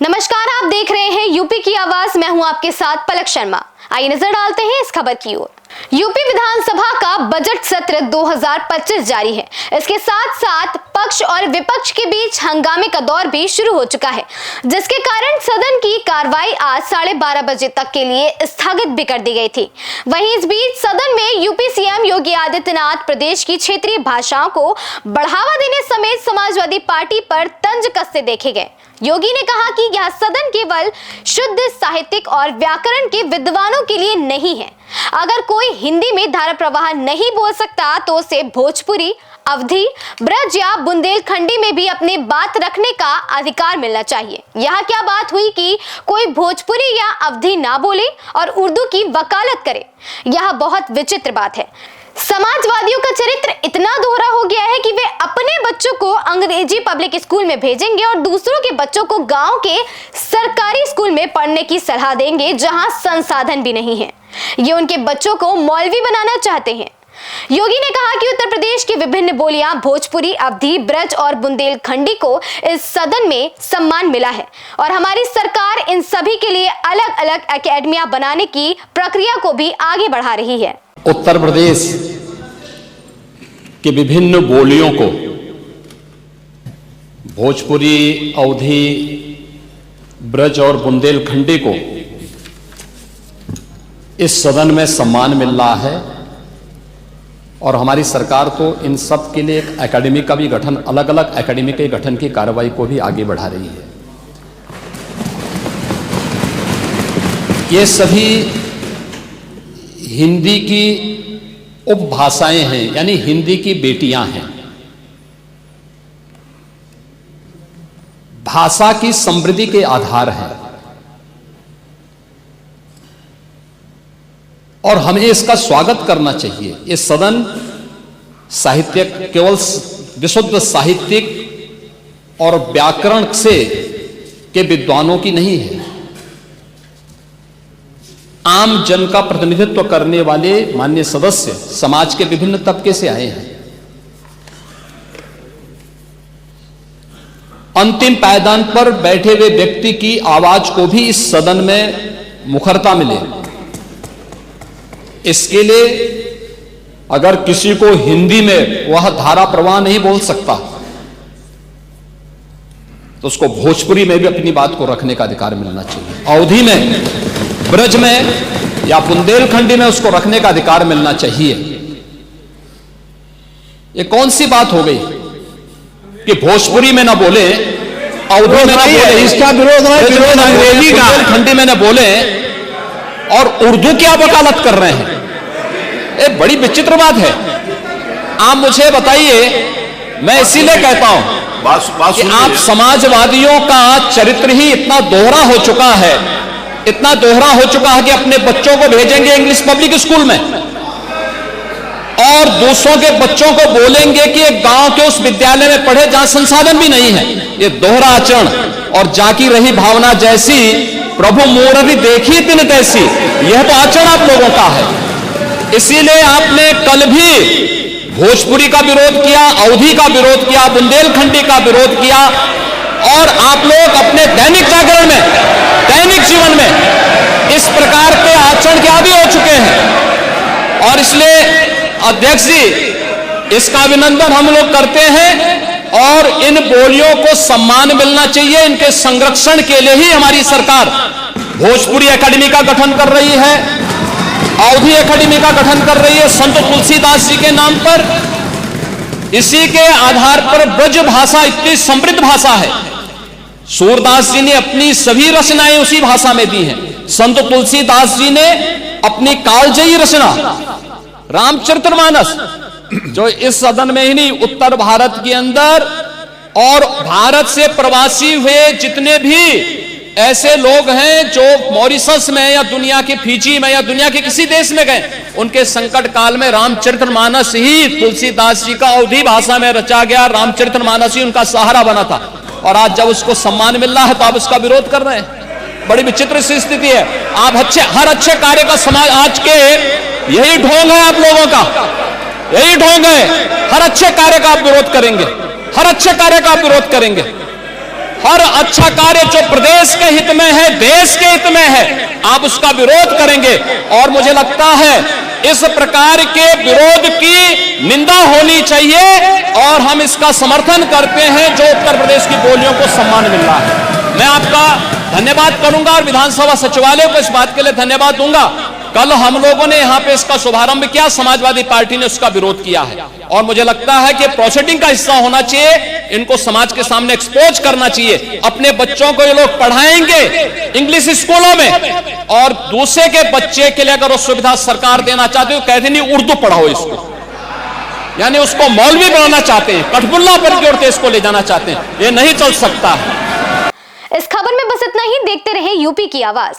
नमस्कार, आप देख रहे हैं यूपी की आवाज। मैं हूं आपके साथ पलक शर्मा। आइए नजर डालते हैं इस खबर की ओर। यूपी विधानसभा का बजट सत्र 2025 जारी है। इसके साथ साथ पक्ष और विपक्ष के बीच हंगामे का दौर भी शुरू हो चुका है, जिसके कारण सदन की कार्रवाई आज 12:30 बजे तक के लिए स्थगित भी कर दी गई थी। वहीं इस बीच सदन में यूपी सीएम योगी आदित्यनाथ प्रदेश की क्षेत्रीय भाषाओं को बढ़ावा देने समेत समाजवादी पार्टी पर तंज कसते देखे गए। योगी ने कहा कि यह सदन केवल शुद्ध साहित्यिक और व्याकरण के विद्वानों के लिए नहीं है। अगर कोई हिंदी में धारा प्रवाह नहीं बोल सकता तो उसे भोजपुरी, अवधी, ब्रज या बुंदेलखंडी में भी अपनी बात रखने का अधिकार मिलना चाहिए। यह क्या बात हुई कि कोई भोजपुरी या अवधी ना बोले और उर्दू की वकालत करे? यह बहुत विचित्र बात है। समाजवादियों का चरित्र इतना दोहरा हो गया है कि वे अपने बच्चों को अंग्रेजी पब्लिक स्कूल में भेजेंगे और दूसरों के बच्चों को गांव के सरकारी स्कूल में पढ़ने की सलाह देंगे, जहां संसाधन भी नहीं है। ये उनके बच्चों को मौलवी बनाना चाहते हैं। योगी ने कहा कि उत्तर प्रदेश की विभिन्न बोलियां भोजपुरी, अवधी, ब्रज और बुंदेलखंडी को इस सदन में सम्मान मिला है और हमारी सरकार इन सभी के लिए अलग अलग एकेडमियां बनाने की प्रक्रिया को भी आगे बढ़ा रही है। उत्तर प्रदेश की विभिन्न बोलियों को भोजपुरी, अवधी, ब्रज और बुंदेलखंडी को इस सदन में सम्मान मिल रहा है और हमारी सरकार तो इन सब के लिए एक एकेडमी का भी गठन, अलग अलग एकेडमी के गठन की कार्रवाई को भी आगे बढ़ा रही है। ये सभी हिंदी की उपभाषाएं हैं, यानी हिंदी की बेटियां हैं। भाषा की समृद्धि के आधार हैं और हमें इसका स्वागत करना चाहिए। ये सदन साहित्यिक, केवल विशुद्ध साहित्यिक और व्याकरण से के विद्वानों की नहीं है। आम जन का प्रतिनिधित्व करने वाले माननीय सदस्य समाज के विभिन्न तबके से आए हैं। अंतिम पायदान पर बैठे हुए व्यक्ति की आवाज को भी इस सदन में मुखरता मिले, इसके लिए अगर किसी को हिंदी में वह धारा प्रवाह नहीं बोल सकता तो उसको भोजपुरी में भी अपनी बात को रखने का अधिकार मिलना चाहिए। अवधी में, ब्रज में या बुंदेलखंडी में उसको रखने का अधिकार मिलना चाहिए। ये कौन सी बात हो गई कि भोजपुरी में ना बोले, अवधी में ना बोले, इसका विरोध अंग्रेजी का, बुंदेलखंडी में ना बोले और उर्दू क्या वकालत कर रहे हैं? ये बड़ी विचित्र बात है। आप मुझे बताइए, मैं इसीलिए कहता हूं कि आप समाजवादियों का चरित्र ही इतना दोहरा हो चुका है, इतना दोहरा हो चुका है कि अपने बच्चों को भेजेंगे इंग्लिश पब्लिक स्कूल में और दूसरों के बच्चों को बोलेंगे कि एक गांव के उस विद्यालय में पढ़े जहां संसाधन भी नहीं है। ये दोहरा आचरण और जाकी रही भावना जैसी प्रभु मूर्ति देखी तिन तैसी, यह तो आचरण आप लोगों का है। इसीलिए आपने कल भी भोजपुरी का विरोध किया, अवधी का विरोध किया, बुंदेलखंडी का विरोध किया और आप लोग अपने दैनिक जागरण में, दैनिक जीवन में इस प्रकार के आचरण के आदी हो चुके हैं। और इसलिए अध्यक्ष जी, इसका अभिनंदन हम लोग करते हैं और इन बोलियों को सम्मान मिलना चाहिए। इनके संरक्षण के लिए ही हमारी सरकार भोजपुरी एकेडमी का गठन कर रही है, अवधी एकेडमी का गठन कर रही है संत तुलसीदास जी के नाम पर। इसी के आधार पर ब्रज भाषा इतनी समृद्ध भाषा है। सूरदास जी ने अपनी सभी रचनाएं उसी भाषा में दी हैं। संत तुलसीदास जी ने अपनी कालजयी रचना रामचरितमानस, जो इस सदन में ही नहीं, उत्तर भारत के अंदर और भारत से प्रवासी हुए जितने भी ऐसे लोग हैं जो मॉरिशस में या दुनिया के फिजी में या दुनिया के किसी देश में गए, उनके संकट काल में रामचरितमानस ही तुलसीदास जी का अवधी भाषा में रचा गया रामचरितमानस ही उनका सहारा बना था। और आज जब उसको सम्मान मिल रहा है तो आप उसका विरोध कर रहे हैं। बड़ी विचित्र सी स्थिति है। आप हर अच्छे कार्य का समाज, आज के यही ढोंग है आप लोगों का, यही ढोंग है। हर अच्छे कार्य का आप विरोध करेंगे, हर अच्छे कार्य का आप विरोध करेंगे। हर अच्छा कार्य जो प्रदेश के हित में है, देश के हित में है, आप उसका विरोध करेंगे। और मुझे लगता है इस प्रकार के विरोध की निंदा होनी चाहिए और हम इसका समर्थन करते हैं जो उत्तर प्रदेश की बोलियों को सम्मान मिल रहा है। मैं आपका धन्यवाद करूंगा और विधानसभा सचिवालय को इस बात के लिए धन्यवाद दूंगा। कल हम लोगों ने यहां पे इसका शुभारंभ किया, समाजवादी पार्टी ने उसका विरोध किया है और मुझे लगता है कि प्रोसीडिंग का हिस्सा होना चाहिए, इनको समाज के सामने एक्सपोज करना चाहिए। अपने बच्चों को ये लोग पढ़ाएंगे इंग्लिश स्कूलों में और दूसरे के बच्चे के लिए अगर वो सुविधा सरकार देना चाहते हो, कहते नहीं उर्दू पढ़ाओ इसको, यानी उसको मौलवी बनाना चाहते हैं, कठपुल्ला पर की ओर इसको ले जाना चाहते हैं। ये नहीं चल सकता। इस खबर में बस इतना ही। देखते रहे यूपी की आवाज।